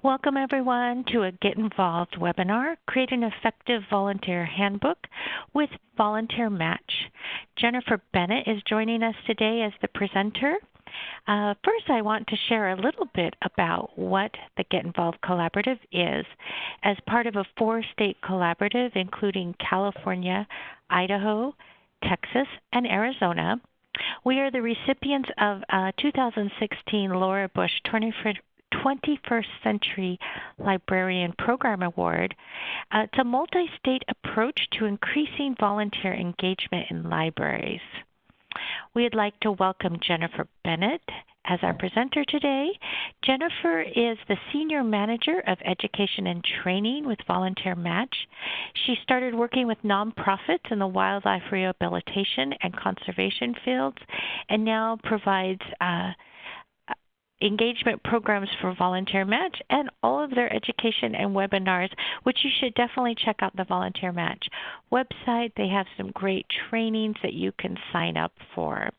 Welcome everyone to a Get Involved webinar, Create an Effective Volunteer Handbook with Volunteer Match. Jennifer Bennett is joining us today as the presenter. First, I want to share a little bit about what the Get Involved Collaborative is. As part of a 4-state collaborative, including California, Idaho, Texas, and Arizona, we are the recipients of a 2016 Laura Bush 21st Century Librarian Program Award. It's a multi-state approach to increasing volunteer engagement in libraries. We'd like to welcome Jennifer Bennett as our presenter today. Jennifer is the Senior Manager of Education and Training with Volunteer Match. She started working with nonprofits in the wildlife rehabilitation and conservation fields and now provides engagement programs for Volunteer Match and all of their education and webinars, which you should definitely check out the Volunteer Match website. They have some great trainings that you can sign up for.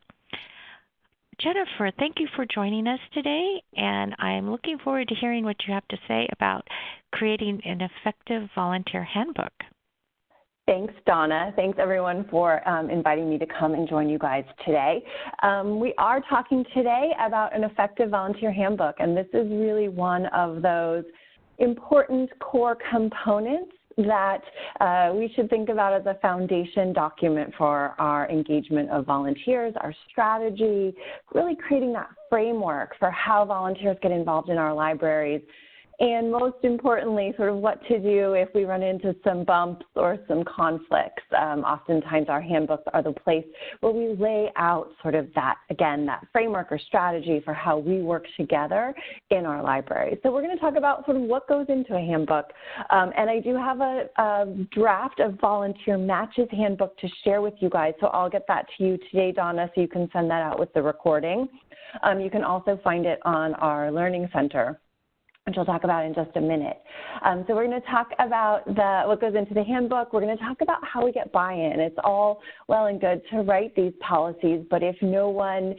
Jennifer, thank you for joining us today, and I'm looking forward to hearing what you have to say about creating an effective volunteer handbook. Thanks, Donna. Thanks, everyone, for inviting me to come and join you guys today. We are talking today about an effective volunteer handbook, and this is really one of those important core components that we should think about as a foundation document for our engagement of volunteers, our strategy, really creating that framework for how volunteers get involved in our libraries. And most importantly, sort of what to do if we run into some bumps or some conflicts. Oftentimes our handbooks are the place where we lay out sort of that, again, that framework or strategy for how we work together in our library. So we're going to talk about sort of what goes into a handbook. And I do have a draft of Volunteer Match's handbook to share with you guys. So I'll get that to you today, Donna, so you can send that out with the recording. You can also find it on our Learning Center, which I'll talk about in just a minute. So we're going to talk about what goes into the handbook. We're going to talk about how we get buy-in. It's all well and good to write these policies, but if no one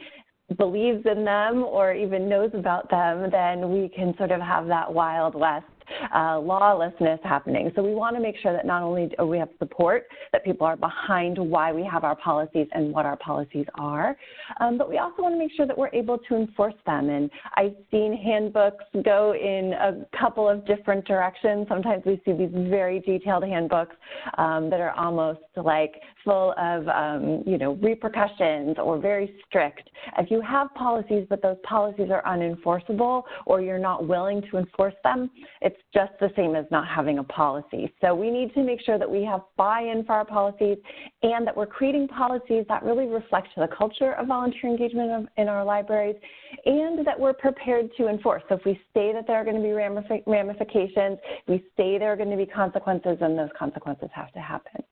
believes in them or even knows about them, then we can sort of have that Wild West lawlessness happening. So we want to make sure that not only do we have support, that people are behind why we have our policies and what our policies are, but we also want to make sure that we're able to enforce them. And I've seen handbooks go in a couple of different directions. Sometimes we see these very detailed handbooks that are almost like full of, repercussions or very strict. If you have policies, but those policies are unenforceable or you're not willing to enforce them, it's just the same as not having a policy. So we need to make sure that we have buy-in for our policies and that we're creating policies that really reflect the culture of volunteer engagement in our libraries and that we're prepared to enforce. So if we say that there are going to be ramifications, we say there are going to be consequences, and those consequences have to happen.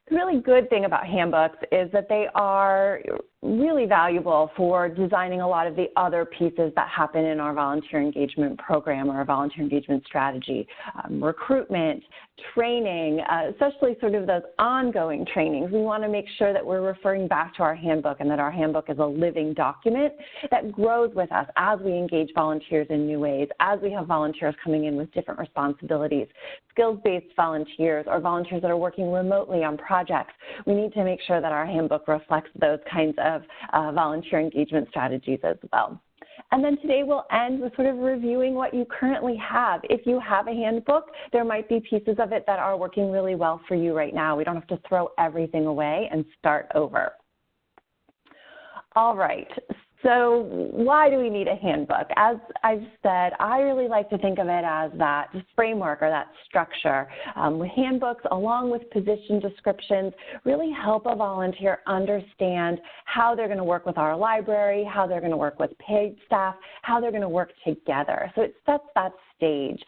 The really good thing about handbooks is that they are really valuable for designing a lot of the other pieces that happen in our volunteer engagement program or our volunteer engagement strategy, recruitment, training, especially sort of those ongoing trainings. We want to make sure that we're referring back to our handbook and that our handbook is a living document that grows with us as we engage volunteers in new ways, as we have volunteers coming in with different responsibilities, skills-based volunteers or volunteers that are working remotely on projects. We need to make sure that our handbook reflects those kinds of volunteer engagement strategies as well. And then today we'll end with sort of reviewing what you currently have. If you have a handbook, there might be pieces of it that are working really well for you right now. We don't have to throw everything away and start over. All right. So why do we need a handbook? As I've said, I really like to think of it as that framework or that structure. Handbooks, along with position descriptions, really help a volunteer understand how they're going to work with our library, how they're going to work with paid staff, how they're going to work together. So it sets that stage.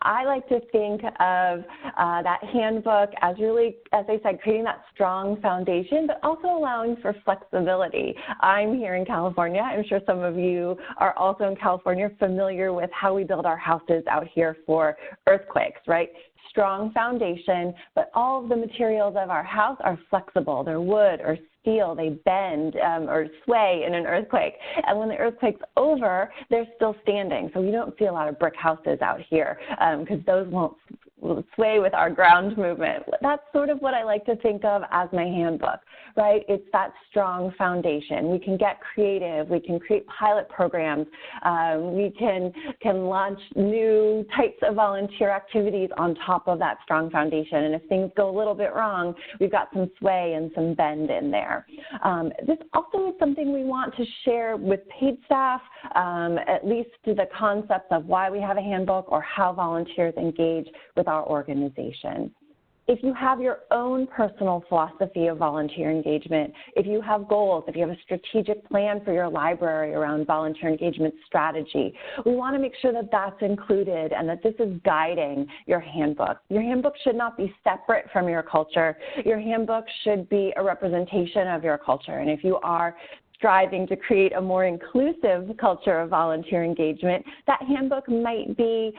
I like to think of that handbook as really, as I said, creating that strong foundation, but also allowing for flexibility. I'm here in California. I'm sure some of you are also in California familiar with how we build our houses out here for earthquakes, right? Strong foundation, but all of the materials of our house are flexible. They're wood or steel, they bend or sway in an earthquake. And when the earthquake's over, they're still standing. So we don't see a lot of brick houses out here because those won't sway with our ground movement. That's sort of what I like to think of as my handbook, right? It's that strong foundation. We can get creative. We can create pilot programs. We can launch new types of volunteer activities on top of that strong foundation. And if things go a little bit wrong, we've got some sway and some bend in there. This also is something we want to share with paid staff, at least to the concepts of why we have a handbook or how volunteers engage with our organization. If you have your own personal philosophy of volunteer engagement, if you have goals, if you have a strategic plan for your library around volunteer engagement strategy, we want to make sure that that's included and that this is guiding your handbook. Your handbook should not be separate from your culture. Your handbook should be a representation of your culture. And if you are striving to create a more inclusive culture of volunteer engagement, that handbook might be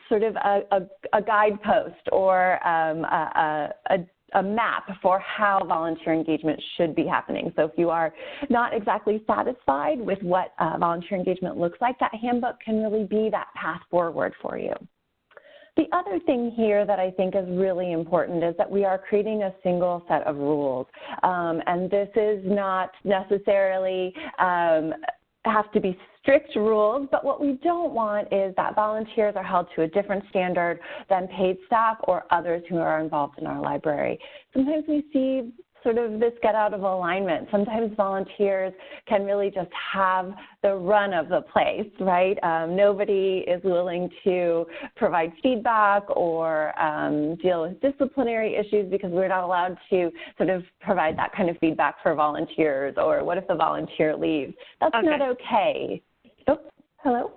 sort of a guidepost or a map for how volunteer engagement should be happening. So if you are not exactly satisfied with what volunteer engagement looks like, that handbook can really be that path forward for you. The other thing here that I think is really important is that we are creating a single set of rules. And this is not necessarily have to be strict rules, but what we don't want is that volunteers are held to a different standard than paid staff or others who are involved in our library. Sometimes we see sort of this get out of alignment. Sometimes volunteers can really just have the run of the place, right? Nobody is willing to provide feedback or deal with disciplinary issues because we're not allowed to sort of provide that kind of feedback for volunteers, or what if the volunteer leaves? That's not okay. Oh, hello?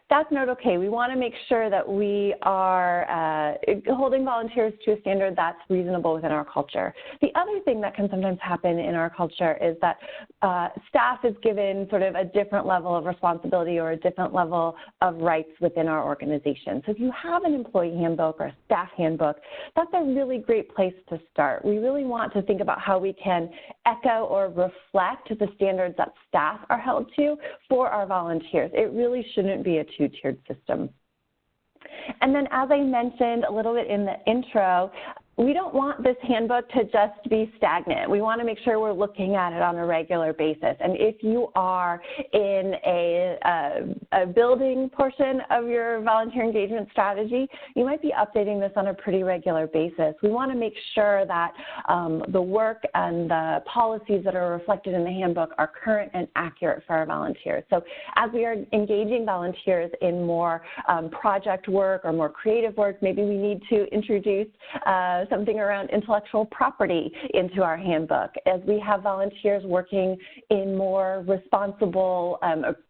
That's not okay. We want to make sure that we are holding volunteers to a standard that's reasonable within our culture. The other thing that can sometimes happen in our culture is that staff is given sort of a different level of responsibility or a different level of rights within our organization. So if you have an employee handbook or a staff handbook, that's a really great place to start. We really want to think about how we can echo or reflect the standards that staff are held to for our volunteers. It really shouldn't be a two-tiered system. And then, as I mentioned a little bit in the intro, we don't want this handbook to just be stagnant. We want to make sure we're looking at it on a regular basis. And if you are in a building portion of your volunteer engagement strategy, you might be updating this on a pretty regular basis. We want to make sure that the work and the policies that are reflected in the handbook are current and accurate for our volunteers. So as we are engaging volunteers in more project work or more creative work, maybe we need to introduce something around intellectual property into our handbook. As we have volunteers working in more responsible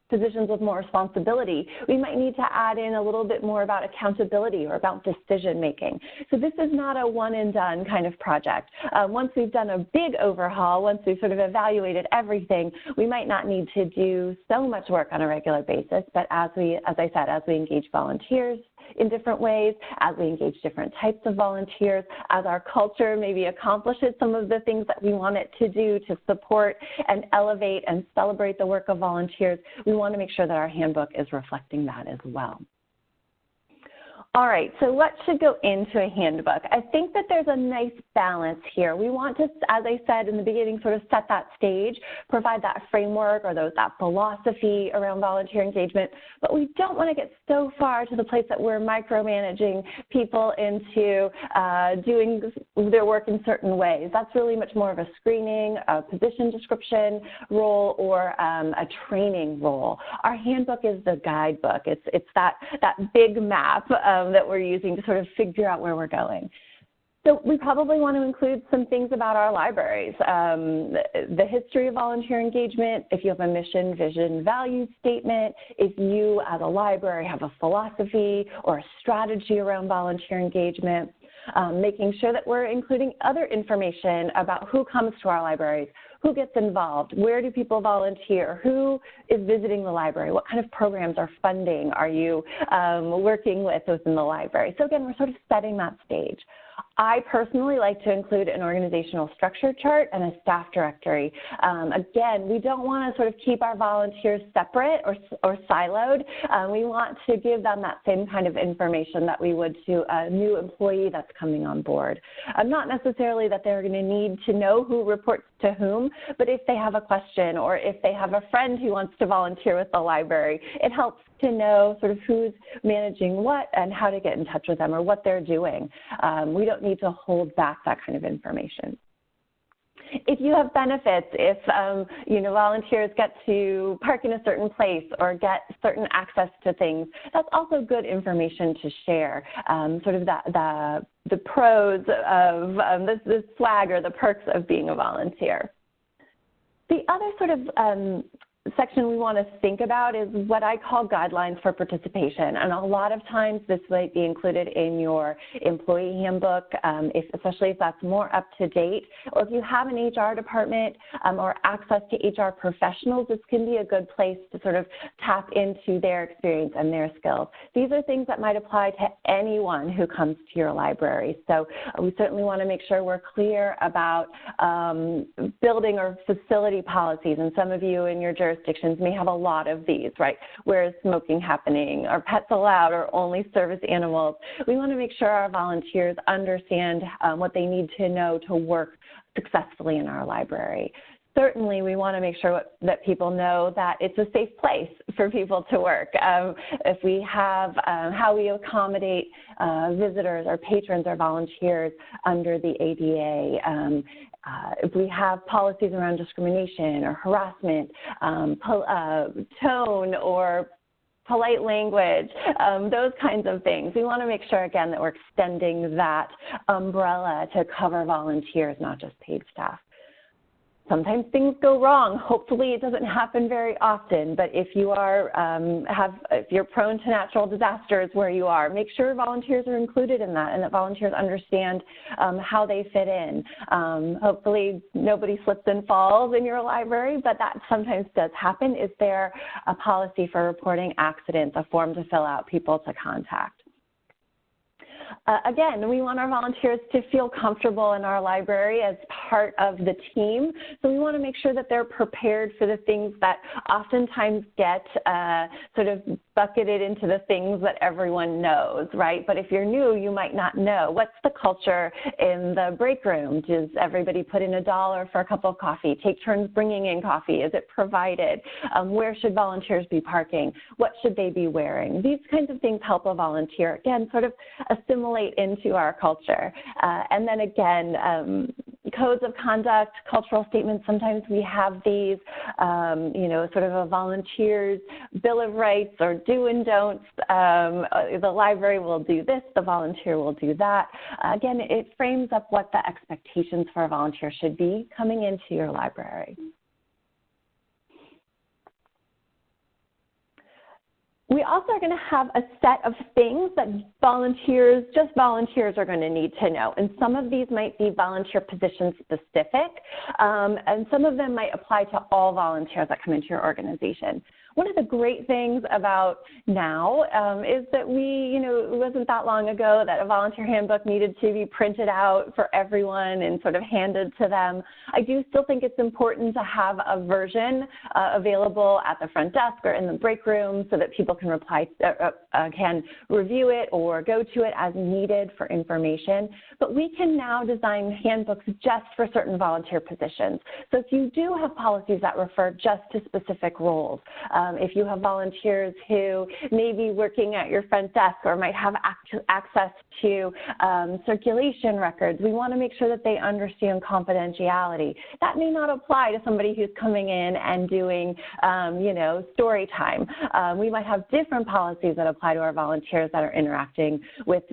positions with more responsibility, we might need to add in a little bit more about accountability or about decision making. So this is not a one and done kind of project. Once we've done a big overhaul, once we've sort of evaluated everything, we might not need to do so much work on a regular basis, but as I said, as we engage volunteers in different ways, as we engage different types of volunteers, as our culture maybe accomplishes some of the things that we want it to do to support and elevate and celebrate the work of volunteers, we want to make sure that our handbook is reflecting that as well. All right, so what should go into a handbook? I think that there's a nice balance here. We want to, as I said in the beginning, sort of set that stage, provide that framework or that philosophy around volunteer engagement, but we don't want to get so far to the place that we're micromanaging people into doing their work in certain ways. That's really much more of a screening, a position description role, or a training role. Our handbook is the guidebook. It's that big map that we're using to sort of figure out where we're going. So we probably want to include some things about our libraries, the history of volunteer engagement, if you have a mission, vision, value statement, if you as a library have a philosophy or a strategy around volunteer engagement, making sure that we're including other information about who comes to our libraries, who gets involved, where do people volunteer, who is visiting the library, what kind of programs or funding are you working with within the library. So again, we're sort of setting that stage. I personally like to include an organizational structure chart and a staff directory. Again, we don't want to sort of keep our volunteers separate or siloed. We want to give them that same kind of information that we would to a new employee that's coming on board. Not necessarily that they're going to need to know who reports to whom, but if they have a question or if they have a friend who wants to volunteer with the library, it helps to know sort of who's managing what and how to get in touch with them or what they're doing. We don't need to hold back that kind of information. If you have benefits, if volunteers get to park in a certain place or get certain access to things, that's also good information to share. Sort of the pros of the swag or the perks of being a volunteer. The other sort of section we want to think about is what I call guidelines for participation. And a lot of times this might be included in your employee handbook, especially if that's more up to date. Or if you have an HR department or access to HR professionals, this can be a good place to sort of tap into their experience and their skills. These are things that might apply to anyone who comes to your library. So we certainly want to make sure we're clear about building or facility policies. And some of you in your jurisdictions may have a lot of these, right? Where is smoking happening? Are pets allowed or only service animals? We want to make sure our volunteers understand what they need to know to work successfully in our library. Certainly, we want to make sure that people know that it's a safe place for people to work. If we have how we accommodate visitors or patrons or volunteers under the ADA, if we have policies around discrimination or harassment, tone or polite language, those kinds of things. We want to make sure, again, that we're extending that umbrella to cover volunteers, not just paid staff. Sometimes things go wrong. Hopefully it doesn't happen very often, but if you are if you're prone to natural disasters where you are, make sure volunteers are included in that and that volunteers understand how they fit in. Hopefully nobody slips and falls in your library, but that sometimes does happen. Is there a policy for reporting accidents, a form to fill out, people to contact? Again, we want our volunteers to feel comfortable in our library as part of the team. So we want to make sure that they're prepared for the things that oftentimes get sort of bucketed into the things that everyone knows, right? But if you're new, you might not know. What's the culture in the break room? Does everybody put in $1 for a cup of coffee? Take turns bringing in coffee? Is it provided? Where should volunteers be parking? What should they be wearing? These kinds of things help a volunteer, again, sort of assimilate into our culture. And then again, codes of conduct, cultural statements, sometimes we have these, sort of a volunteer's bill of rights or do and don'ts. The library will do this, the volunteer will do that. Again, it frames up what the expectations for a volunteer should be coming into your library. We also are going to have a set of things that just volunteers are going to need to know. And some of these might be volunteer position specific, and some of them might apply to all volunteers that come into your organization. One of the great things about now is that it wasn't that long ago that a volunteer handbook needed to be printed out for everyone and sort of handed to them. I do still think it's important to have a version available at the front desk or in the break room so that people can can review it or go to it as needed for information. But we can now design handbooks just for certain volunteer positions. So if you do have policies that refer just to specific roles, if you have volunteers who may be working at your front desk or might have access to circulation records, we want to make sure that they understand confidentiality. That may not apply to somebody who's coming in and doing, story time. We might have different policies that apply to our volunteers that are interacting with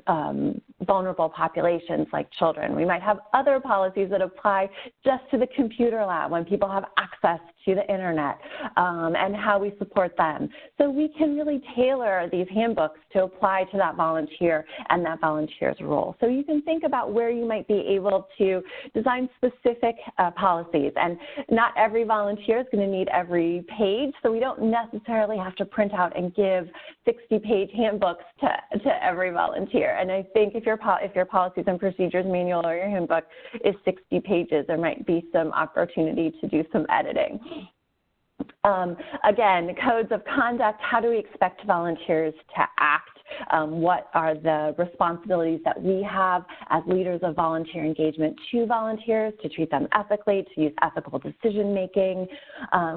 vulnerable populations like children. We might have other policies that apply just to the computer lab when people have access to the internet, and how we support them. So we can really tailor these handbooks to apply to that volunteer and that volunteer's role. So you can think about where you might be able to design specific policies. And not every volunteer is going to need every page, so we don't necessarily have to print out and give 60-page handbooks to every volunteer. And I think if your policies and procedures manual or your handbook is 60 pages, there might be some opportunity to do some editing. Again, codes of conduct, how do we expect volunteers to act? What are the responsibilities that we have as leaders of volunteer engagement to volunteers, to treat them ethically, to use ethical decision-making?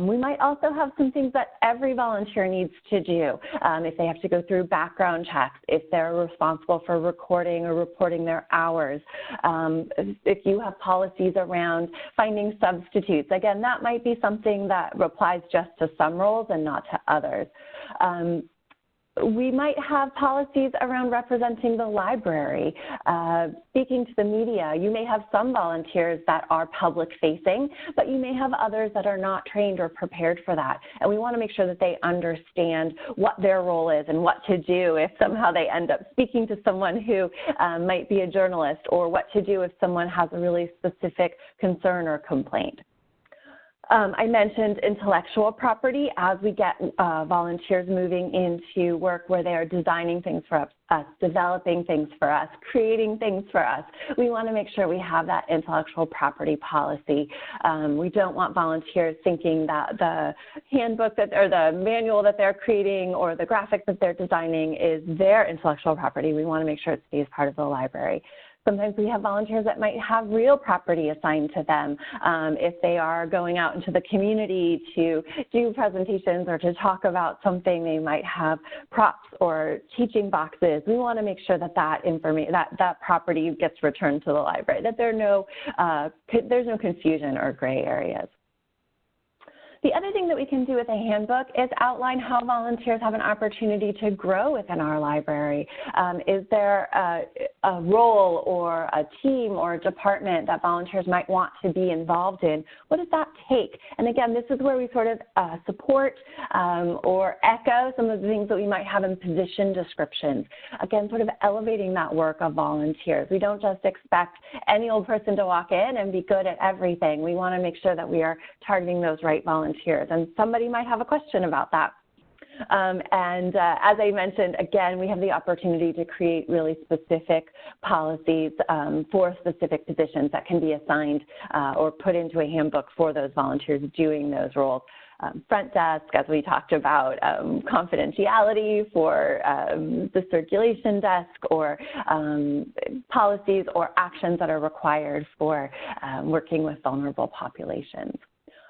We might also have some things that every volunteer needs to do. If they have to go through background checks, if they're responsible for recording or reporting their hours, if you have policies around finding substitutes, again, that might be something that applies just to some roles and not to others. We might have policies around representing the library, speaking to the media. You may have some volunteers that are public-facing, but you may have others that are not trained or prepared for that. And we want to make sure that they understand what their role is and what to do if somehow they end up speaking to someone who might be a journalist, or what to do if someone has a really specific concern or complaint. I mentioned intellectual property. As we get volunteers moving into work where they are designing things for us, developing things for us, creating things for us, we want to make sure we have that intellectual property policy. We don't want volunteers thinking that the handbook or the manual that they're creating or the graphic that they're designing is their intellectual property. We want to make sure it stays part of the library. Sometimes we have volunteers that might have real property assigned to them. If they are going out into the community to do presentations or to talk about something, they might have props or teaching boxes. We want to make sure that that property gets returned to the library, that there's no confusion or gray areas. The other thing that we can do with a handbook is outline how volunteers have an opportunity to grow within our library. Is there a role or a team or a department that volunteers might want to be involved in? What does that take? And again, this is where we sort of support or echo some of the things that we might have in position descriptions. Again, sort of elevating that work of volunteers. We don't just expect any old person to walk in and be good at everything. We want to make sure that we are targeting those right volunteers. And somebody might have a question about that. As I mentioned, again, we have the opportunity to create really specific policies for specific positions that can be assigned or put into a handbook for those volunteers doing those roles. Front desk, as we talked about, confidentiality for the circulation desk, or policies or actions that are required for working with vulnerable populations.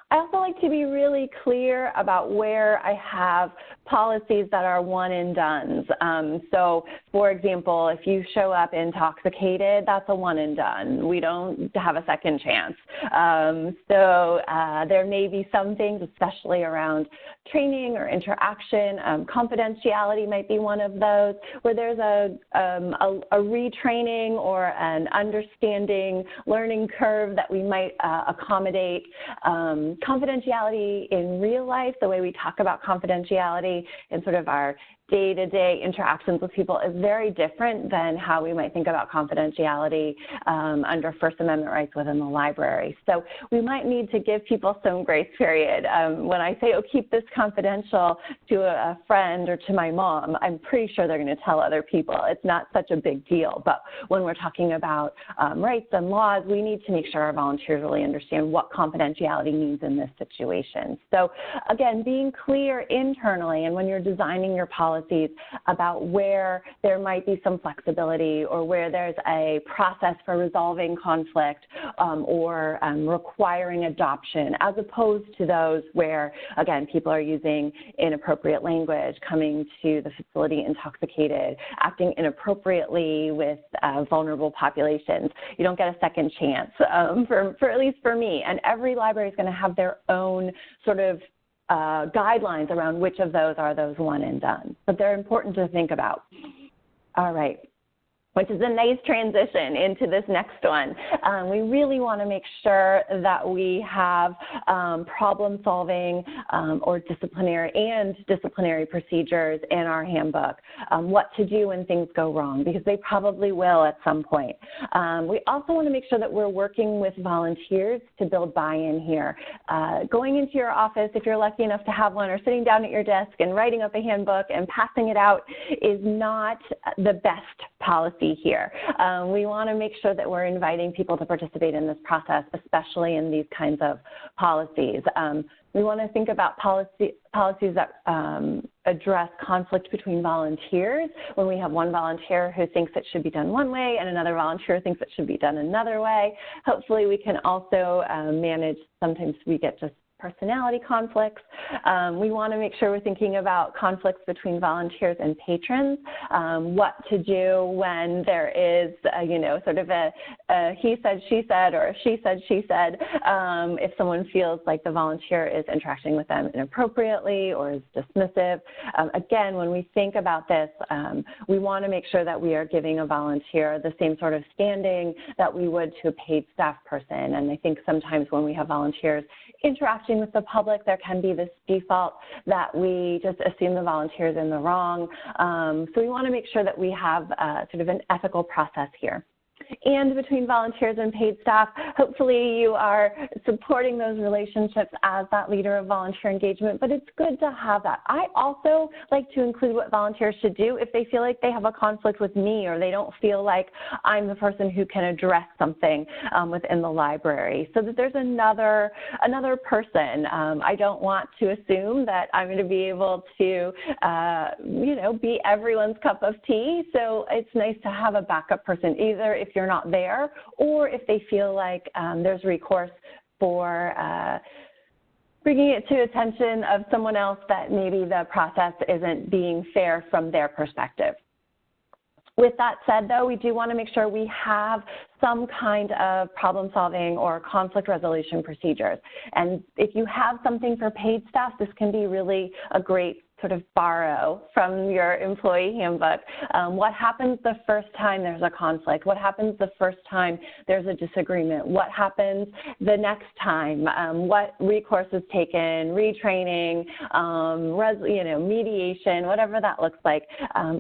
I also like to be really clear about where I have policies that are one and dones. So, for example, if you show up intoxicated, that's a one and done. We don't have a second chance. There may be some things, especially around training or interaction. Confidentiality might be one of those, where there's a retraining or an understanding learning curve that we might accommodate. Confidentiality in real life, the way we talk about confidentiality in sort of our day-to-day interactions with people, is very different than how we might think about confidentiality under First Amendment rights within the library. So we might need to give people some grace period. When I say, oh, keep this confidential to a friend or to my mom, I'm pretty sure they're going to tell other people. It's not such a big deal. But when we're talking about rights and laws, we need to make sure our volunteers really understand what confidentiality means in this situation. So again, being clear internally, and when you're designing your policies, about where there might be some flexibility, or where there's a process for resolving conflict or requiring adoption, as opposed to those where, again, people are using inappropriate language, coming to the facility intoxicated, acting inappropriately with vulnerable populations. You don't get a second chance, for at least for me. And every library is going to have their own sort of guidelines around which of those are those one and done. But they're important to think about. All right. which is a nice transition into this next one. We really want to make sure that we have problem solving or disciplinary procedures in our handbook, what to do when things go wrong, because they probably will at some point. We also want to make sure that we're working with volunteers to build buy-in here. Going into your office, if you're lucky enough to have one, or sitting down at your desk and writing up a handbook and passing it out is not the best policy here. We want to make sure that we're inviting people to participate in this process, especially in these kinds of policies. We want to think about policies that address conflict between volunteers. When we have one volunteer who thinks it should be done one way and another volunteer thinks it should be done another way, hopefully we can also manage, sometimes we get just personality conflicts. We want to make sure we're thinking about conflicts between volunteers and patrons, what to do when there is, sort of a he said, she said, or a she said, she said, if someone feels like the volunteer is interacting with them inappropriately or is dismissive. Again, when we think about this, we want to make sure that we are giving a volunteer the same sort of standing that we would to a paid staff person. And I think sometimes when we have volunteers interacting with the public, there can be this default that we just assume the volunteer is in the wrong. So we want to make sure that we have sort of an ethical process here. And between volunteers and paid staff, hopefully you are supporting those relationships as that leader of volunteer engagement, but it's good to have that. I also like to include what volunteers should do if they feel like they have a conflict with me or they don't feel like I'm the person who can address something within the library, so that there's another person. I don't want to assume that I'm going to be able to, be everyone's cup of tea, so it's nice to have a backup person, either if you're not there, or if they feel like there's recourse for bringing it to attention of someone else that maybe the process isn't being fair from their perspective. With that said, though, we do want to make sure we have some kind of problem solving or conflict resolution procedures. And if you have something for paid staff, this can be really a great sort of borrow from your employee handbook. What happens the first time there's a conflict? What happens the first time there's a disagreement? What happens the next time? What recourse is taken? Retraining, mediation, whatever that looks like.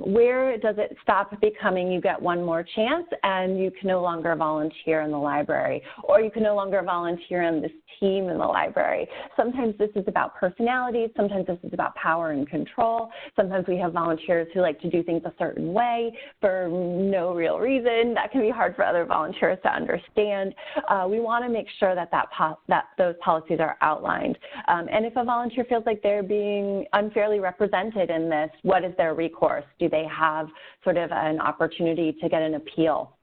Where does it stop becoming you get one more chance and you can no longer volunteer in the library, or you can no longer volunteer on this team in the library? Sometimes this is about personalities. Sometimes this is about power and control. Sometimes we have volunteers who like to do things a certain way for no real reason. That can be hard for other volunteers to understand. We want to make sure that those policies are outlined. And if a volunteer feels like they're being unfairly represented in this, what is their recourse? Do they have sort of an opportunity to get an appeal?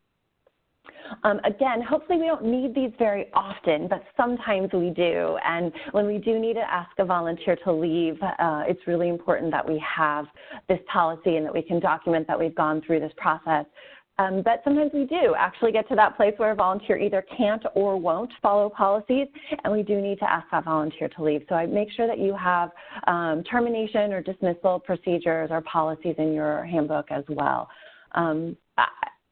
Again, hopefully we don't need these very often, but sometimes we do. And when we do need to ask a volunteer to leave, it's really important that we have this policy and that we can document that we've gone through this process. But sometimes we do actually get to that place where a volunteer either can't or won't follow policies, and we do need to ask that volunteer to leave. So I make sure that you have termination or dismissal procedures or policies in your handbook as well.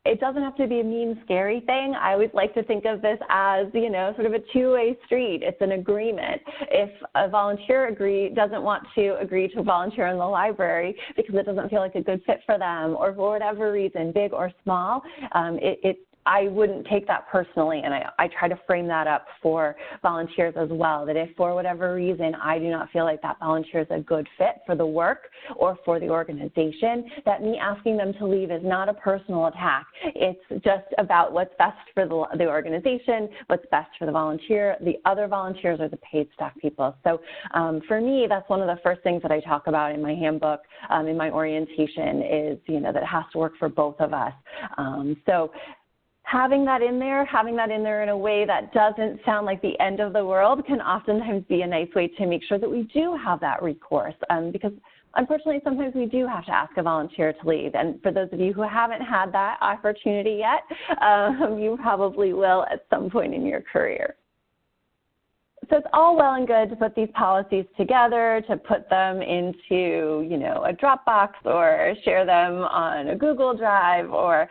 It doesn't have to be a mean, scary thing. I always like to think of this as, sort of a two-way street. It's an agreement. If a volunteer doesn't want to agree to volunteer in the library because it doesn't feel like a good fit for them, or for whatever reason, big or small, I wouldn't take that personally, and I try to frame that up for volunteers as well, that if for whatever reason I do not feel like that volunteer is a good fit for the work or for the organization, that me asking them to leave is not a personal attack. It's just about what's best for the organization, what's best for the volunteer, the other volunteers, or the paid staff people. So for me, that's one of the first things that I talk about in my handbook, in my orientation, is that it has to work for both of us. So having that in there in a way that doesn't sound like the end of the world can oftentimes be a nice way to make sure that we do have that recourse, because unfortunately sometimes we do have to ask a volunteer to leave. And for those of you who haven't had that opportunity yet, you probably will at some point in your career. So it's all well and good to put these policies together, to put them into, a Dropbox or share them on a Google Drive or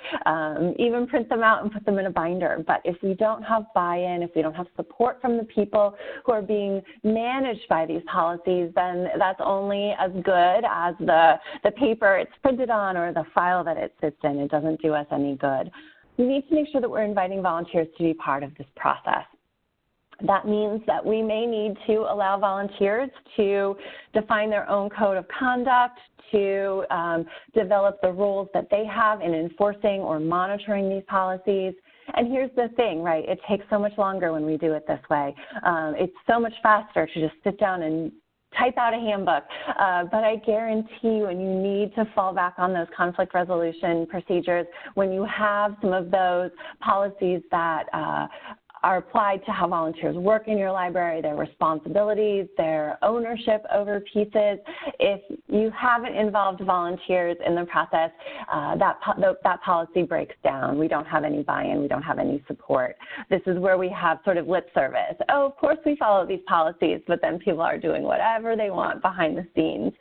even print them out and put them in a binder. But if we don't have buy-in, if we don't have support from the people who are being managed by these policies, then that's only as good as the paper it's printed on or the file that it sits in. It doesn't do us any good. We need to make sure that we're inviting volunteers to be part of this process. That means that we may need to allow volunteers to define their own code of conduct, to develop the roles that they have in enforcing or monitoring these policies. And here's the thing, right? It takes so much longer when we do it this way. It's so much faster to just sit down and type out a handbook, but I guarantee you, when you need to fall back on those conflict resolution procedures, when you have some of those policies that are applied to how volunteers work in your library, their responsibilities, their ownership over pieces. If you haven't involved volunteers in the process, that policy breaks down. We don't have any buy-in. We don't have any support. This is where we have sort of lip service. Oh, of course we follow these policies, but then people are doing whatever they want behind the scenes.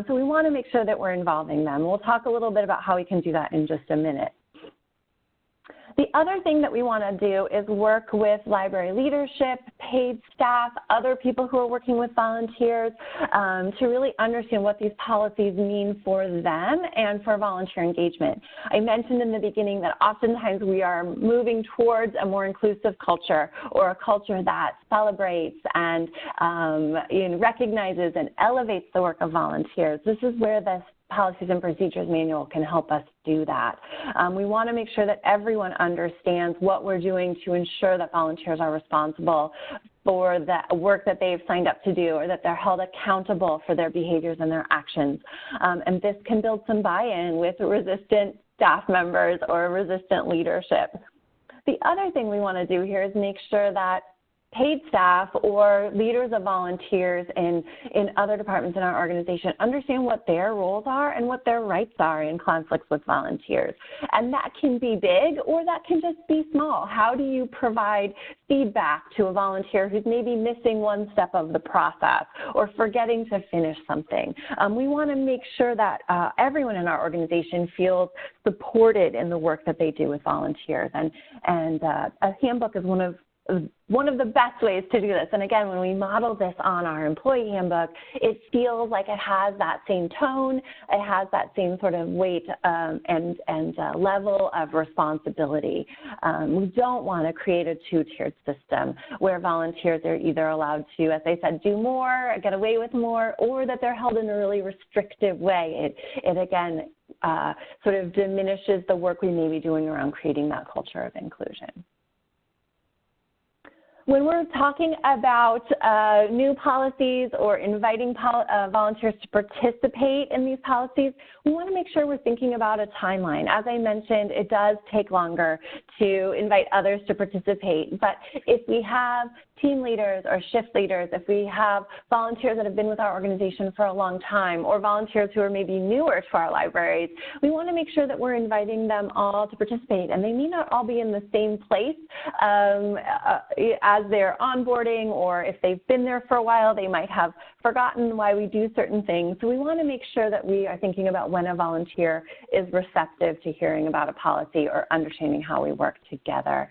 So we want to make sure that we're involving them. We'll talk a little bit about how we can do that in just a minute. The other thing that we want to do is work with library leadership, paid staff, other people who are working with volunteers to really understand what these policies mean for them and for volunteer engagement. I mentioned in the beginning that oftentimes we are moving towards a more inclusive culture, or a culture that celebrates and recognizes and elevates the work of volunteers. This is where this Policies and Procedures Manual can help us do that. We want to make sure that everyone understands what we're doing to ensure that volunteers are responsible for the work that they've signed up to do, or that they're held accountable for their behaviors and their actions. And this can build some buy-in with resistant staff members or resistant leadership. The other thing we want to do here is make sure that paid staff or leaders of volunteers in other departments in our organization understand what their roles are and what their rights are in conflicts with volunteers. And that can be big, or that can just be small. How do you provide feedback to a volunteer who's maybe missing one step of the process or forgetting to finish something? We want to make sure that everyone in our organization feels supported in the work that they do with volunteers. And a handbook is one of the best ways to do this. And again, when we model this on our employee handbook, it feels like it has that same tone, it has that same sort of weight and level of responsibility. We don't want to create a two-tiered system where volunteers are either allowed to, as I said, do more, get away with more, or that they're held in a really restrictive way. It again, sort of diminishes the work we may be doing around creating that culture of inclusion. When we're talking about new policies or inviting volunteers to participate in these policies, we want to make sure we're thinking about a timeline. As I mentioned, it does take longer to invite others to participate, but if we have team leaders or shift leaders, if we have volunteers that have been with our organization for a long time, or volunteers who are maybe newer to our libraries, we want to make sure that we're inviting them all to participate. And they may not all be in the same place as they're onboarding, or if they've been there for a while, they might have forgotten why we do certain things. So we want to make sure that we are thinking about when a volunteer is receptive to hearing about a policy or understanding how we work together.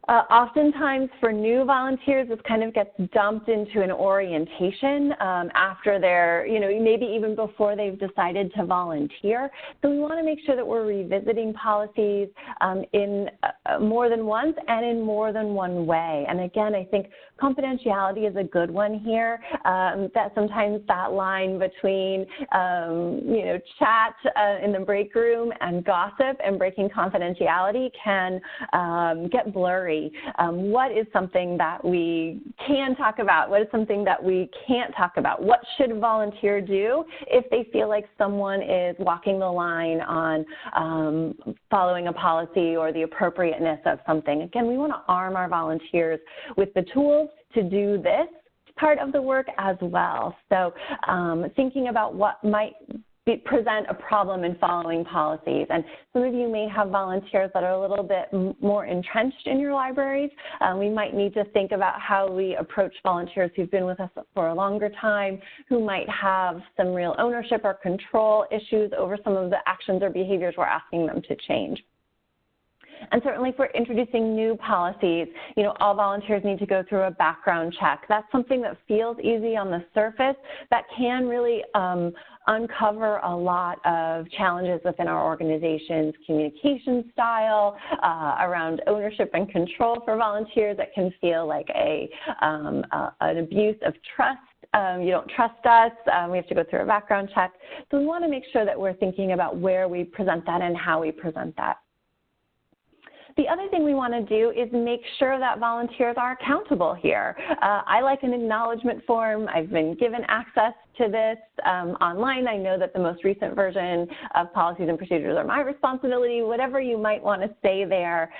Oftentimes for new volunteers, this kind of gets dumped into an orientation after they're, maybe even before they've decided to volunteer. So we want to make sure that we're revisiting policies in more than once and in more than one way. And again, I think confidentiality is a good one here. That sometimes that line between, chat in the break room and gossip and breaking confidentiality can get blurry. What is something that we can talk about? What is something that we can't talk about? What should a volunteer do if they feel like someone is walking the line on following a policy or the appropriateness of something? Again, we want to arm our volunteers with the tools to do this part of the work as well. So thinking about what might present a problem in following policies. And some of you may have volunteers that are a little bit more entrenched in your libraries. We might need to think about how we approach volunteers who've been with us for a longer time, who might have some real ownership or control issues over some of the actions or behaviors we're asking them to change. And certainly for introducing new policies, all volunteers need to go through a background check. That's something that feels easy on the surface, that can really uncover a lot of challenges within our organization's communication style, around ownership and control for volunteers. That can feel like an abuse of trust. You don't trust us, we have to go through a background check. So we want to make sure that we're thinking about where we present that and how we present that. The other thing we want to do is make sure that volunteers are accountable here. I like an acknowledgement form. I've been given access to this online. I know that the most recent version of policies and procedures are my responsibility, whatever you might want to say there.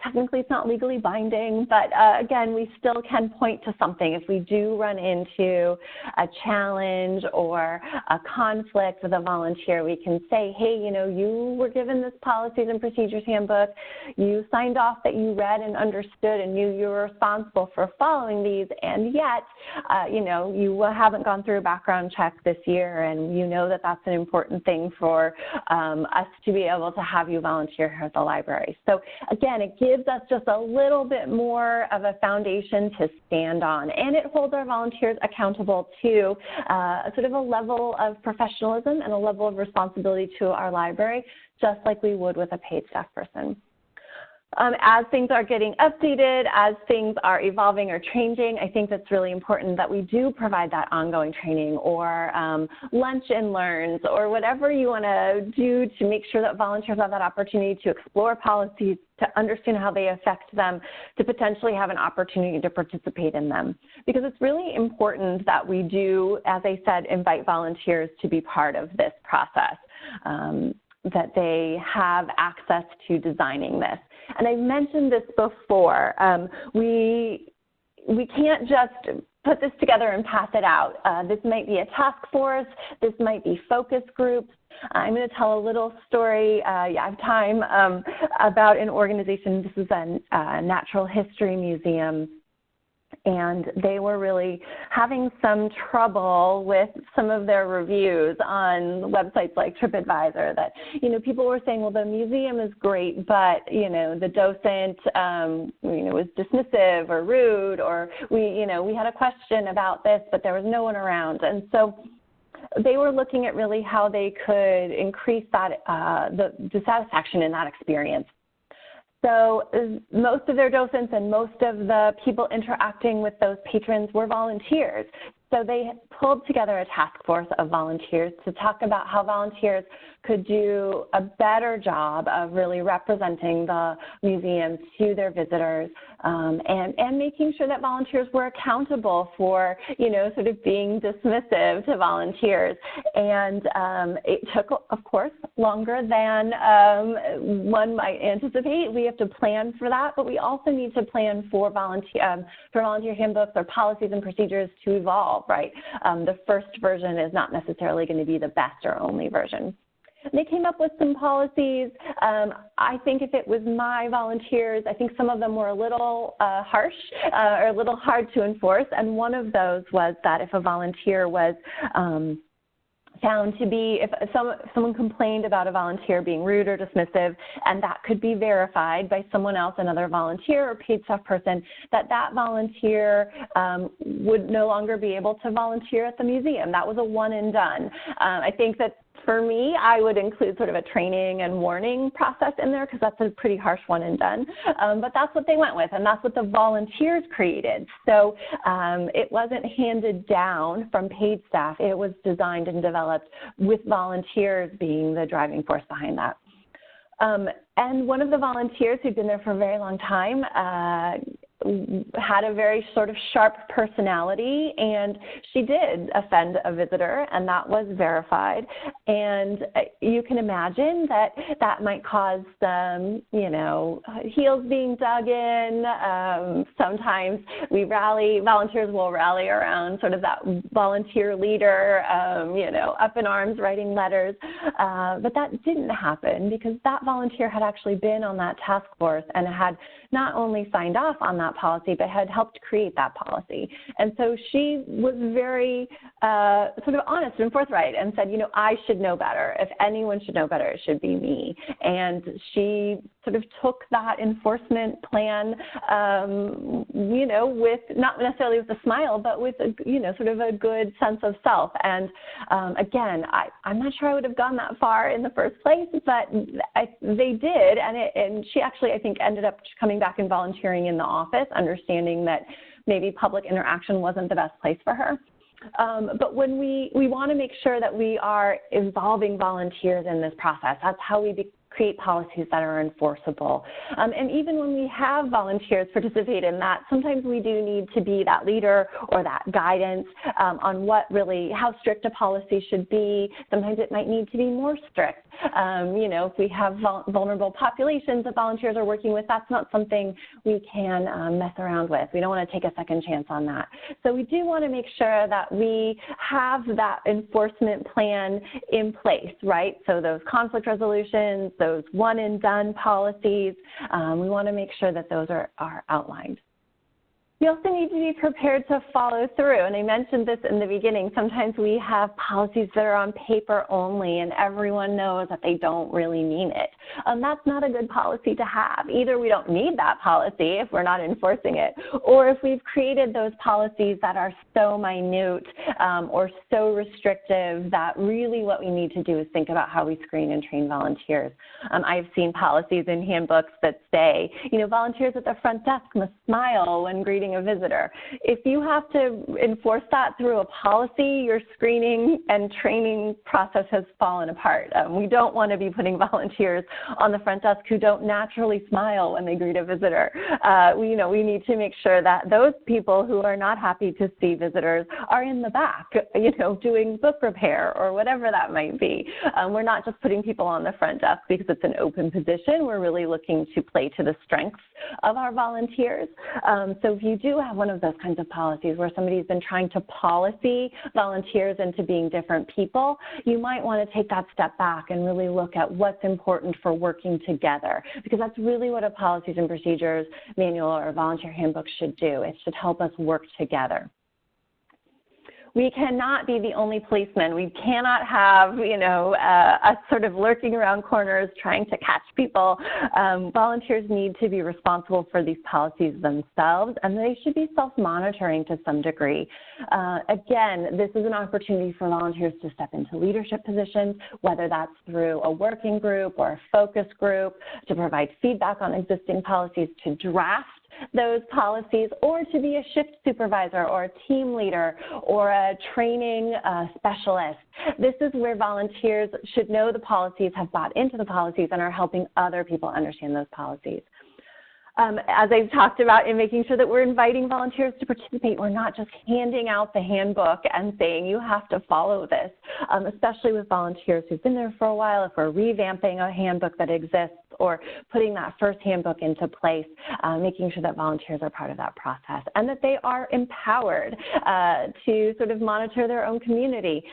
Technically it's not legally binding, but again, we still can point to something. If we do run into a challenge or a conflict with a volunteer, we can say, hey, you were given this policies and procedures handbook. You signed off that you read and understood and knew you were responsible for following these, and yet, you haven't gone through a background check this year, and that that's an important thing for us to be able to have you volunteer here at the library. So again, it gives us just a little bit more of a foundation to stand on, and it holds our volunteers accountable to sort of a level of professionalism and a level of responsibility to our library, just like we would with a paid staff person. As things are getting updated, as things are evolving or changing, I think that's really important that we do provide that ongoing training or lunch and learns or whatever you want to do to make sure that volunteers have that opportunity to explore policies, to understand how they affect them, to potentially have an opportunity to participate in them. Because it's really important that we do, as I said, invite volunteers to be part of this process, that they have access to designing this. And I've mentioned this before. We can't just put this together and pass it out. This might be a task force. This might be focus groups. I'm going to tell a little story, I have time, about an organization. This is a natural history museum. And they were really having some trouble with some of their reviews on websites like TripAdvisor that, people were saying, well, the museum is great, but, the docent, was dismissive or rude, or we had a question about this, but there was no one around. And so they were looking at really how they could increase that, the dissatisfaction in that experience. So most of their docents and most of the people interacting with those patrons were volunteers. So they pulled together a task force of volunteers to talk about how volunteers could do a better job of really representing the museum to their visitors, and making sure that volunteers were accountable for, sort of being dismissive to volunteers. And it took, of course, longer than one might anticipate. We have to plan for that, but we also need to plan for volunteer handbooks or policies and procedures to evolve, right? The first version is not necessarily going to be the best or only version. They came up with some policies. I think if it was my volunteers, I think some of them were a little harsh or a little hard to enforce. And one of those was that if a volunteer was found to be, if someone complained about a volunteer being rude or dismissive, and that could be verified by someone else, another volunteer or paid staff person, that volunteer would no longer be able to volunteer at the museum. That was a one and done. I think that for me, I would include sort of a training and warning process in there because that's a pretty harsh one and done. But that's what they went with, and that's what the volunteers created. So it wasn't handed down from paid staff. It was designed and developed with volunteers being the driving force behind that. And one of the volunteers who'd been there for a very long time had a very sort of sharp personality, and she did offend a visitor, and that was verified. And you can imagine that that might cause some, heels being dug in. Sometimes volunteers will rally around sort of that volunteer leader, up in arms, writing letters. But that didn't happen because that volunteer had actually been on that task force and had not only signed off on that policy, but had helped create that policy. And so she was very sort of honest and forthright and said, I should know better. If anyone should know better, it should be me. And she sort of took that enforcement plan, with not necessarily with a smile, but with, sort of a good sense of self. And again, I'm not sure I would have gone that far in the first place, but they did. And she actually, I think, ended up coming back and volunteering in the office, understanding that maybe public interaction wasn't the best place for her. But when we want to make sure that we are involving volunteers in this process, that's how we create policies that are enforceable. And even when we have volunteers participate in that, sometimes we do need to be that leader or that guidance on how strict a policy should be. Sometimes it might need to be more strict. If we have vulnerable populations that volunteers are working with, that's not something we can mess around with. We don't want to take a second chance on that. So we do want to make sure that we have that enforcement plan in place, right? So those conflict resolutions, those one and done policies, we want to make sure that those are outlined. You also need to be prepared to follow through. And I mentioned this in the beginning. Sometimes we have policies that are on paper only, and everyone knows that they don't really mean it. That's not a good policy to have. Either we don't need that policy if we're not enforcing it, or if we've created those policies that are so minute or so restrictive that really what we need to do is think about how we screen and train volunteers. I've seen policies in handbooks that say, volunteers at the front desk must smile when greeting a visitor. If you have to enforce that through a policy, your screening and training process has fallen apart. We don't want to be putting volunteers on the front desk who don't naturally smile when they greet a visitor. We need to make sure that those people who are not happy to see visitors are in the back, doing book repair or whatever that might be. We're not just putting people on the front desk because it's an open position. We're really looking to play to the strengths of our volunteers. So if you do have one of those kinds of policies where somebody's been trying to policy volunteers into being different people, you might want to take that step back and really look at what's important for working together, because that's really what a policies and procedures manual or volunteer handbook should do. It should help us work together. We cannot be the only policeman. We cannot have, us sort of lurking around corners trying to catch people. Volunteers need to be responsible for these policies themselves, and they should be self-monitoring to some degree. Again, this is an opportunity for volunteers to step into leadership positions, whether that's through a working group or a focus group, to provide feedback on existing policies, to draft those policies, or to be a shift supervisor or a team leader or a training specialist. This is where volunteers should know the policies, have bought into the policies, and are helping other people understand those policies. As I've talked about, in making sure that we're inviting volunteers to participate, we're not just handing out the handbook and saying you have to follow this, especially with volunteers who've been there for a while. If we're revamping a handbook that exists or putting that first handbook into place, making sure that volunteers are part of that process and that they are empowered to sort of monitor their own community.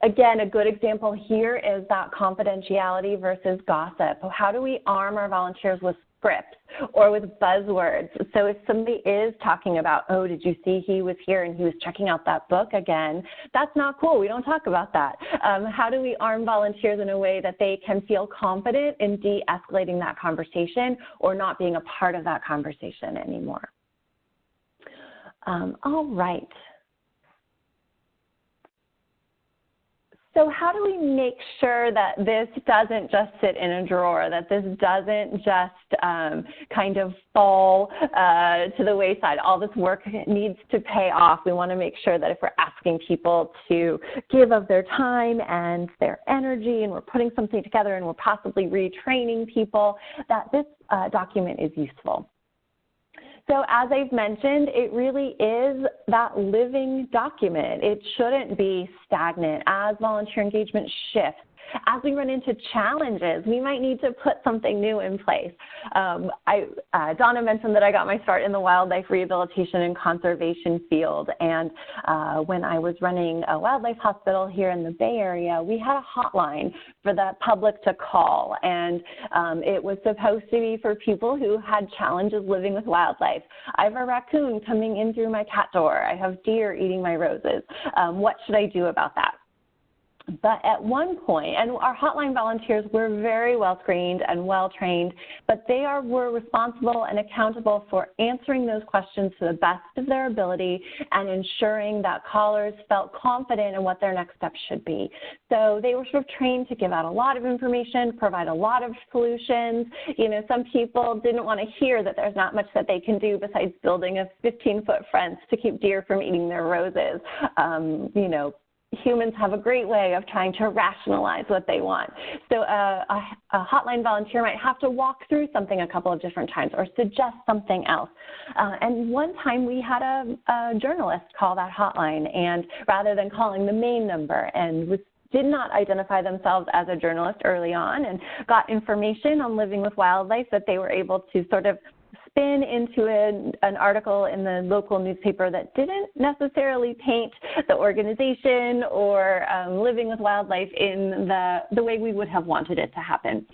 Again, a good example here is that confidentiality versus gossip. How do we arm our volunteers with scripts or with buzzwords? So if somebody is talking about, oh, did you see he was here and he was checking out that book again? That's not cool. We don't talk about that. How do we arm volunteers in a way that they can feel confident in de-escalating that conversation or not being a part of that conversation anymore? All right. So how do we make sure that this doesn't just sit in a drawer, that this doesn't just kind of fall to the wayside? All this work needs to pay off. We want to make sure that if we're asking people to give of their time and their energy, and we're putting something together and we're possibly retraining people, that this document is useful. So as I've mentioned, it really is that living document. It shouldn't be stagnant. As volunteer engagement shifts, as we run into challenges, we might need to put something new in place. Donna mentioned that I got my start in the wildlife rehabilitation and conservation field, and when I was running a wildlife hospital here in the Bay Area, we had a hotline for the public to call, and it was supposed to be for people who had challenges living with wildlife. I have a raccoon coming in through my cat door. I have deer eating my roses. What should I do about that? But at one point, and our hotline volunteers were very well screened and well trained, but they were responsible and accountable for answering those questions to the best of their ability and ensuring that callers felt confident in what their next steps should be. So they were sort of trained to give out a lot of information, provide a lot of solutions. You know, some people didn't want to hear that there's not much that they can do besides building a 15-foot fence to keep deer from eating their roses. You know, humans have a great way of trying to rationalize what they want. So a hotline volunteer might have to walk through something a couple of different times or suggest something else. And one time we had a journalist call that hotline, and rather than calling the main number, and did not identify themselves as a journalist early on, and got information on living with wildlife that they were able to sort of spin into an article in the local newspaper that didn't necessarily paint the organization or living with wildlife in the way we would have wanted it to happen.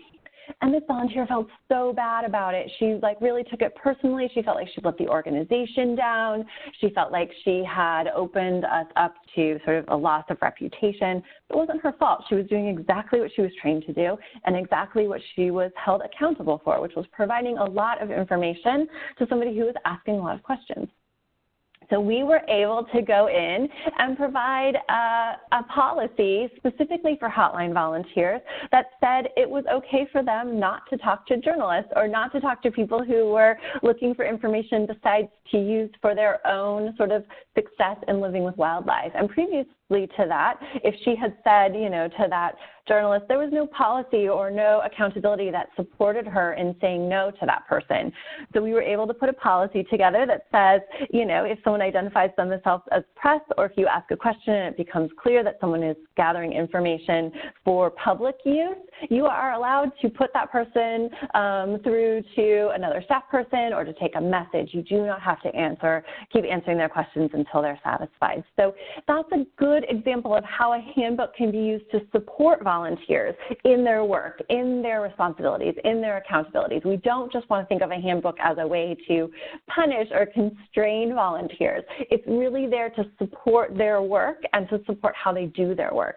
And this volunteer felt so bad about it. She really took it personally. She felt like she let the organization down. She felt like she had opened us up to sort of a loss of reputation. It wasn't her fault. She was doing exactly what she was trained to do and exactly what she was held accountable for, which was providing a lot of information to somebody who was asking a lot of questions. So we were able to go in and provide a policy specifically for hotline volunteers that said it was okay for them not to talk to journalists or not to talk to people who were looking for information besides to use for their own sort of success in living with wildlife. And previously to that, if she had said, you know, to that journalist, there was no policy or no accountability that supported her in saying no to that person. So we were able to put a policy together that says, you know, if someone identifies themselves as press, or if you ask a question and it becomes clear that someone is gathering information for public use, you are allowed to put that person through to another staff person or to take a message. You do not have to keep answering their questions until they're satisfied. So that's a good example of how a handbook can be used to support volunteers in their work, in their responsibilities, in their accountabilities. We don't just want to think of a handbook as a way to punish or constrain volunteers. It's really there to support their work and to support how they do their work.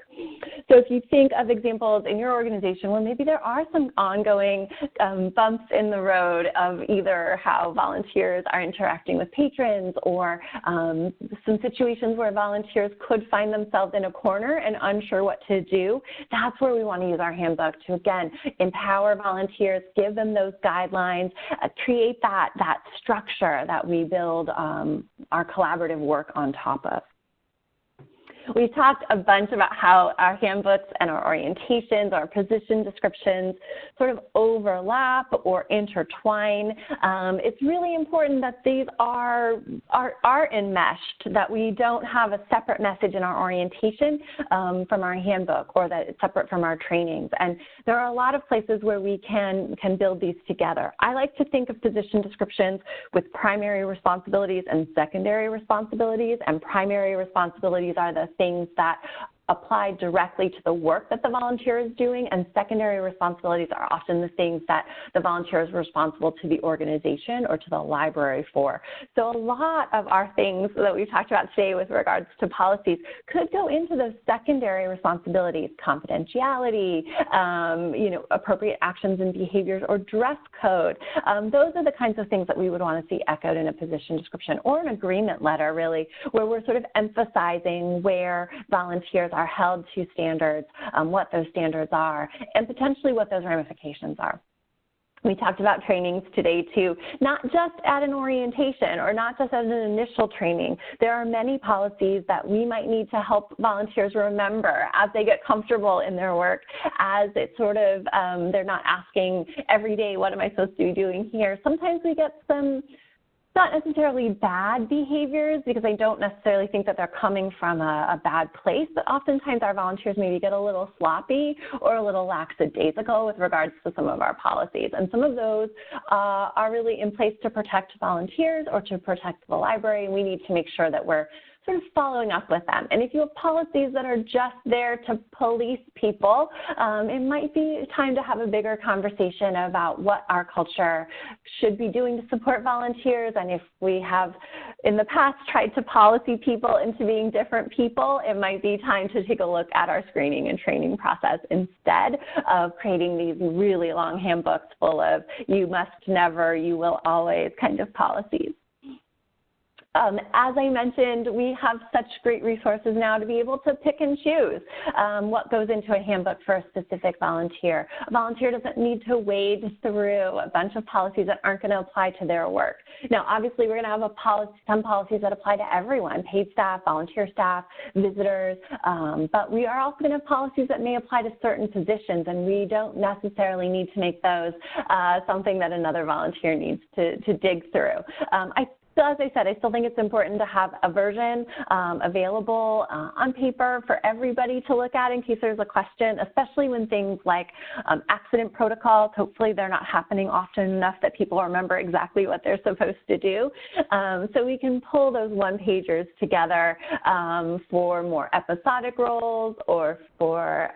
So if you think of examples in your organization where maybe there are some ongoing bumps in the road of either how volunteers are interacting with patrons or some situations where volunteers could find themselves in a corner and unsure what to do, that's where we want to use our handbook to, again, empower volunteers, give them those guidelines, create that structure that we build our collaborative work on top of. We've talked a bunch about how our handbooks and our orientations, our position descriptions sort of overlap or intertwine. It's really important that these are enmeshed, that we don't have a separate message in our orientation from our handbook, or that it's separate from our trainings. And there are a lot of places where we can build these together. I like to think of position descriptions with primary responsibilities and secondary responsibilities, and primary responsibilities are the things that apply directly to the work that the volunteer is doing, and secondary responsibilities are often the things that the volunteer is responsible to the organization or to the library for. So a lot of our things that we've talked about today with regards to policies could go into those secondary responsibilities: confidentiality, appropriate actions and behaviors, or dress code. Those are the kinds of things that we would want to see echoed in a position description, or an agreement letter, really, where we're sort of emphasizing where volunteers are held to standards, what those standards are, and potentially what those ramifications are. We talked about trainings today too, not just at an orientation or not just at an initial training. There are many policies that we might need to help volunteers remember as they get comfortable in their work, as it's sort of, they're not asking every day, what am I supposed to be doing here? Sometimes we get some not necessarily bad behaviors, because I don't necessarily think that they're coming from a bad place, but oftentimes our volunteers maybe get a little sloppy or a little lackadaisical with regards to some of our policies. And some of those are really in place to protect volunteers or to protect the library. We need to make sure that we're sort of following up with them. And if you have policies that are just there to police people, it might be time to have a bigger conversation about what our culture should be doing to support volunteers. And if we have in the past tried to policy people into being different people, it might be time to take a look at our screening and training process instead of creating these really long handbooks full of you must never, you will always kind of policies. As I mentioned, we have such great resources now to be able to pick and choose what goes into a handbook for a specific volunteer. A volunteer doesn't need to wade through a bunch of policies that aren't going to apply to their work. Now, obviously, we're going to have some policies that apply to everyone, paid staff, volunteer staff, visitors, but we are also going to have policies that may apply to certain positions, and we don't necessarily need to make those something that another volunteer needs to dig through. So as I said, I still think it's important to have a version available on paper for everybody to look at in case there's a question, especially when things like accident protocols, hopefully they're not happening often enough that people remember exactly what they're supposed to do. So we can pull those one-pagers together for more episodic roles or for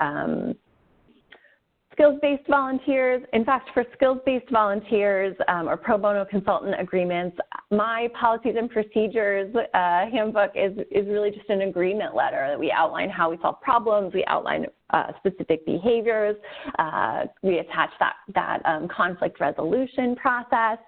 skills-based volunteers. In fact, for skills-based volunteers or pro bono consultant agreements, my policies and procedures handbook is really just an agreement letter that we outline how we solve problems, we outline specific behaviors, we attach that conflict resolution process.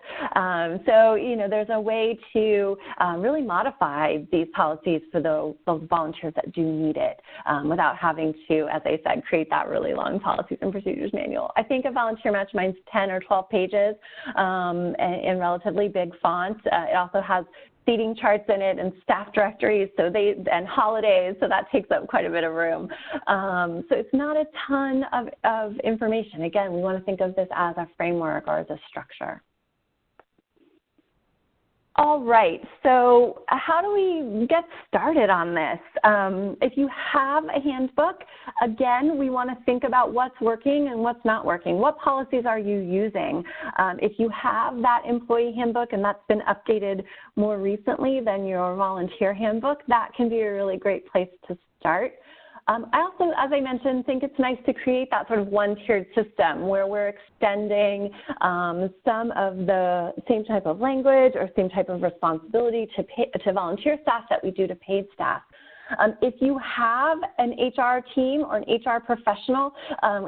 So, you know, there's a way to really modify these policies for those volunteers that do need it without having to, as I said, create that really long policies and procedures manual. I think a volunteer match mine's 10 or 12 pages in relatively big font. It also has seating charts in it and staff directories and holidays, so that takes up quite a bit of room. So it's not a ton of information. Again, we want to think of this as a framework or as a structure. All right, so how do we get started on this? If you have a handbook, again, we want to think about what's working and what's not working. What policies are you using? If you have that employee handbook and that's been updated more recently than your volunteer handbook, that can be a really great place to start. I also, as I mentioned, think it's nice to create that sort of one-tiered system where we're extending some of the same type of language or same type of responsibility to volunteer staff that we do to paid staff. If you have an HR team or an HR professional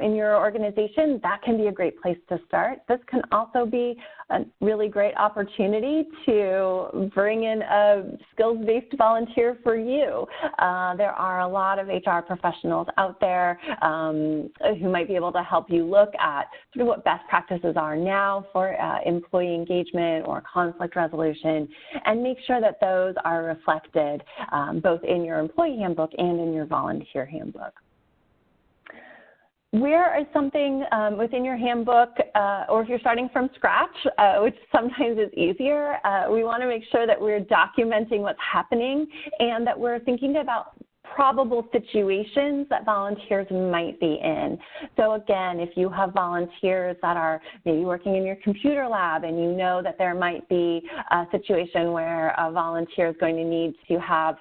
in your organization, that can be a great place to start. This can also be a really great opportunity to bring in a skills-based volunteer for you. There are a lot of HR professionals out there who might be able to help you look at sort of what best practices are now for employee engagement or conflict resolution, and make sure that those are reflected both in your employee handbook and in your volunteer handbook. Where is something within your handbook, or if you're starting from scratch, which sometimes is easier, we want to make sure that we're documenting what's happening and that we're thinking about probable situations that volunteers might be in. So again, if you have volunteers that are maybe working in your computer lab and you know that there might be a situation where a volunteer is going to need to have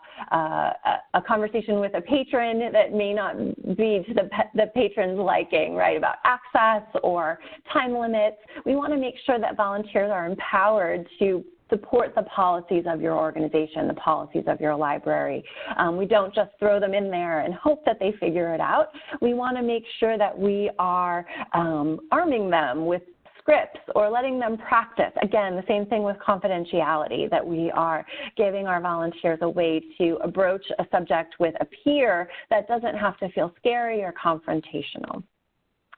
a conversation with a patron that may not be to the patron's liking, right, about access or time limits, we want to make sure that volunteers are empowered to support the policies of your organization, the policies of your library. We don't just throw them in there and hope that they figure it out. We want to make sure that we are arming them with scripts or letting them practice. Again, the same thing with confidentiality, that we are giving our volunteers a way to broach a subject with a peer that doesn't have to feel scary or confrontational.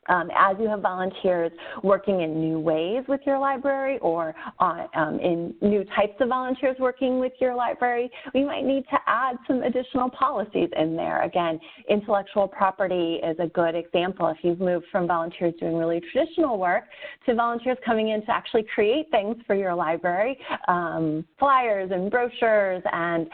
As you have volunteers working in new ways with your library or in new types of volunteers working with your library, we might need to add some additional policies in there. Again, intellectual property is a good example. If you've moved from volunteers doing really traditional work to volunteers coming in to actually create things for your library, flyers and brochures and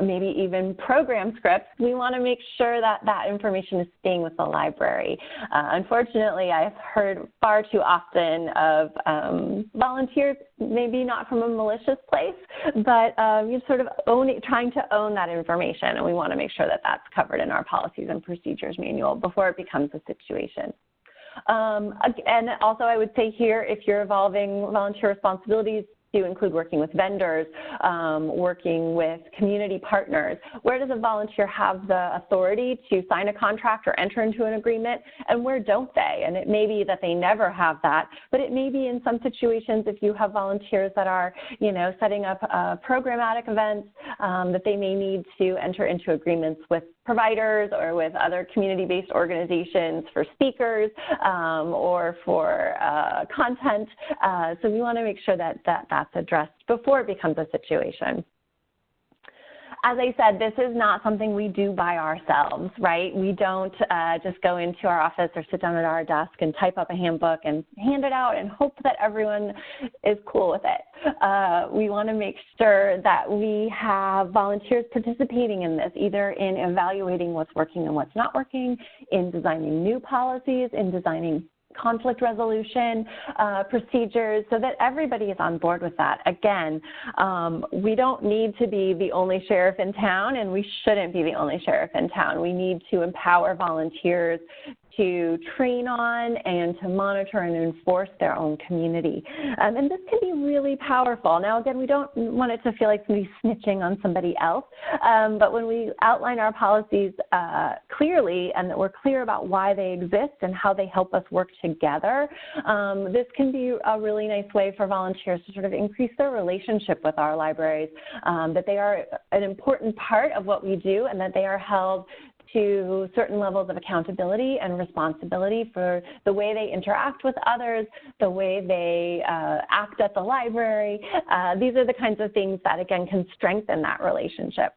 maybe even program scripts, we want to make sure that that information is staying with the library. Unfortunately, I've heard far too often of volunteers, maybe not from a malicious place, but you're sort of trying to own that information, and we want to make sure that that's covered in our policies and procedures manual before it becomes a situation. And also I would say here, if you're evolving volunteer responsibilities to include working with vendors, working with community partners. Where does a volunteer have the authority to sign a contract or enter into an agreement, and where don't they? And it may be that they never have that, but it may be in some situations if you have volunteers that are, setting up programmatic events, that they may need to enter into agreements with providers or with other community-based organizations for speakers or for content. So we want to make sure that that's addressed before it becomes a situation. As I said, this is not something we do by ourselves, right? We don't just go into our office or sit down at our desk and type up a handbook and hand it out and hope that everyone is cool with it. We want to make sure that we have volunteers participating in this, either in evaluating what's working and what's not working, in designing new policies, in designing conflict resolution procedures, so that everybody is on board with that. Again, we don't need to be the only sheriff in town, and we shouldn't be the only sheriff in town. We need to empower volunteers to train on and to monitor and enforce their own community. And this can be really powerful. Now, again, we don't want it to feel like somebody's snitching on somebody else, but when we outline our policies clearly and that we're clear about why they exist and how they help us work together, this can be a really nice way for volunteers to sort of increase their relationship with our libraries, that they are an important part of what we do and that they are held to certain levels of accountability and responsibility for the way they interact with others, the way they act at the library. These are the kinds of things that, again, can strengthen that relationship.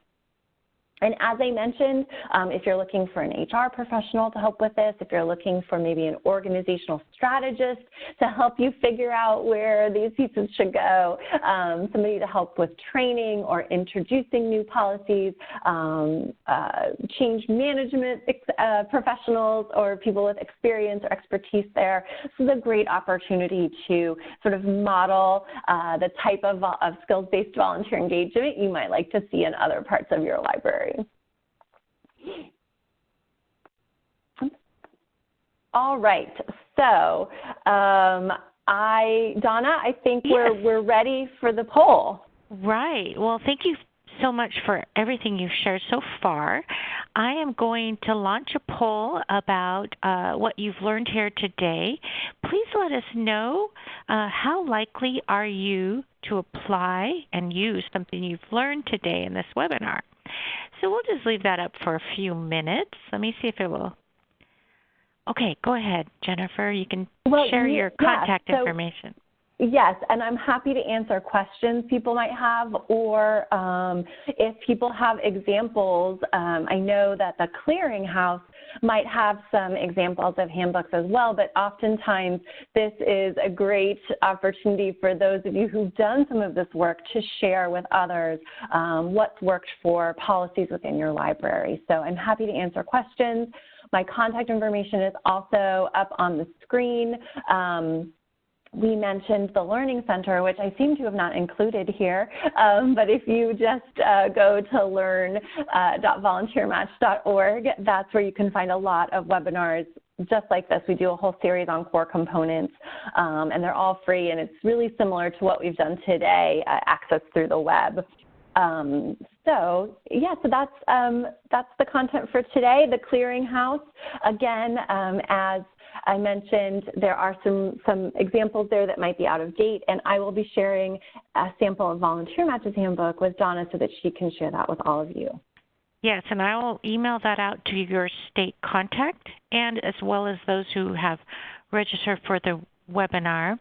And as I mentioned, if you're looking for an HR professional to help with this, if you're looking for maybe an organizational strategist to help you figure out where these pieces should go, somebody to help with training or introducing new policies, change management professionals or people with experience or expertise there, this is a great opportunity to sort of model the type of skills-based volunteer engagement you might like to see in other parts of your library. All right, so Donna, I think we're ready for the poll. Right. Well, thank you so much for everything you've shared so far. I am going to launch a poll about what you've learned here today. Please let us know how likely are you to apply and use something you've learned today in this webinar. So we'll just leave that up for a few minutes. Let me see if it will. Okay, go ahead, Jennifer. You can share your contact information. Yes, and I'm happy to answer questions people might have, or if people have examples. I know that the Clearinghouse might have some examples of handbooks as well, but oftentimes this is a great opportunity for those of you who've done some of this work to share with others what's worked for policies within your library. So I'm happy to answer questions. My contact information is also up on the screen. We mentioned the Learning Center, which I seem to have not included here, but if you just go to learn.volunteermatch.org, that's where you can find a lot of webinars just like this. We do a whole series on core components, and they're all free, and it's really similar to what we've done today, access through the web. So that's the content for today. The Clearinghouse, again, as I mentioned, there are some examples there that might be out of date, and I will be sharing a sample of Volunteer Match's handbook with Donna so that she can share that with all of you. Yes, and I will email that out to your state contact and as well as those who have registered for the webinar.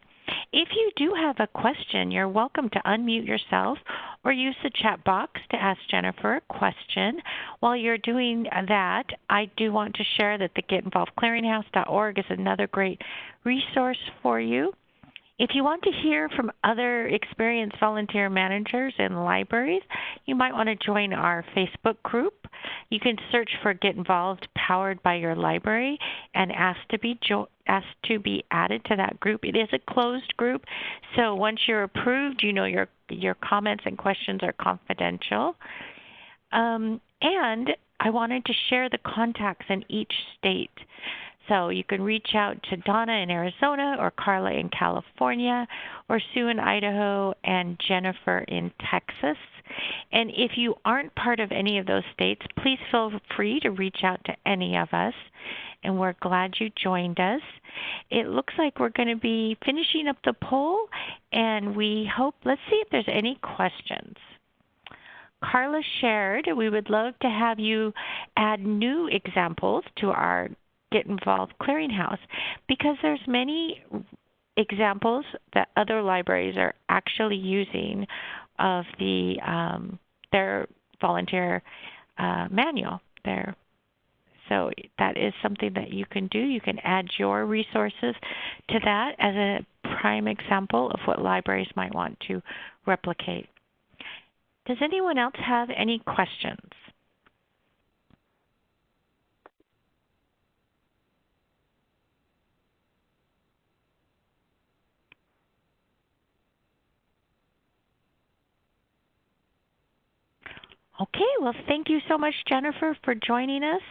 If you do have a question, you're welcome to unmute yourself or use the chat box to ask Jennifer a question. While you're doing that, I do want to share that the GetInvolvedClearinghouse.org is another great resource for you. If you want to hear from other experienced volunteer managers in libraries, you might want to join our Facebook group. You can search for Get Involved powered by your library and ask to be added to that group. It is a closed group, so once you're approved, you know your comments and questions are confidential. And I wanted to share the contacts in each state. So you can reach out to Donna in Arizona or Carla in California or Sue in Idaho and Jennifer in Texas. And if you aren't part of any of those states, please feel free to reach out to any of us. And we're glad you joined us. It looks like we're going to be finishing up the poll, and we hope, let's see if there's any questions. Carla shared, we would love to have you add new examples to our Get Involved Clearinghouse because there's many examples that other libraries are actually using of their volunteer manual there. So that is something that you can do. You can add your resources to that as a prime example of what libraries might want to replicate. Does anyone else have any questions? Okay, well, thank you so much, Jennifer, for joining us.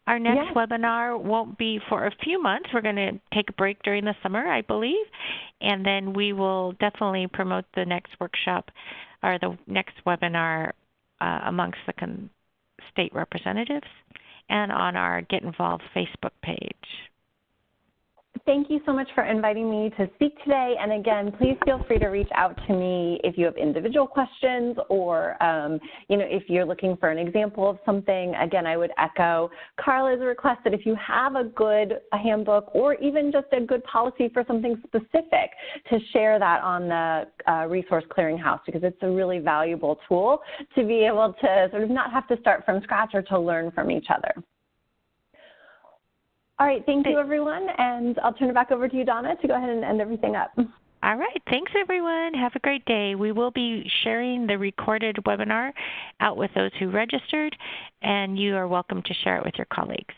Our next webinar won't be for a few months. We're going to take a break during the summer, I believe, and then we will definitely promote the next workshop or the next webinar amongst the state representatives and on our Get Involved Facebook page. Thank you so much for inviting me to speak today. And again, please feel free to reach out to me if you have individual questions or, if you're looking for an example of something. Again, I would echo Carla's request that if you have a good handbook or even just a good policy for something specific, to share that on the Resource Clearinghouse, because it's a really valuable tool to be able to sort of not have to start from scratch or to learn from each other. All right, thank you, everyone, and I'll turn it back over to you, Donna, to go ahead and end everything up. All right, thanks, everyone. Have a great day. We will be sharing the recorded webinar out with those who registered, and you are welcome to share it with your colleagues.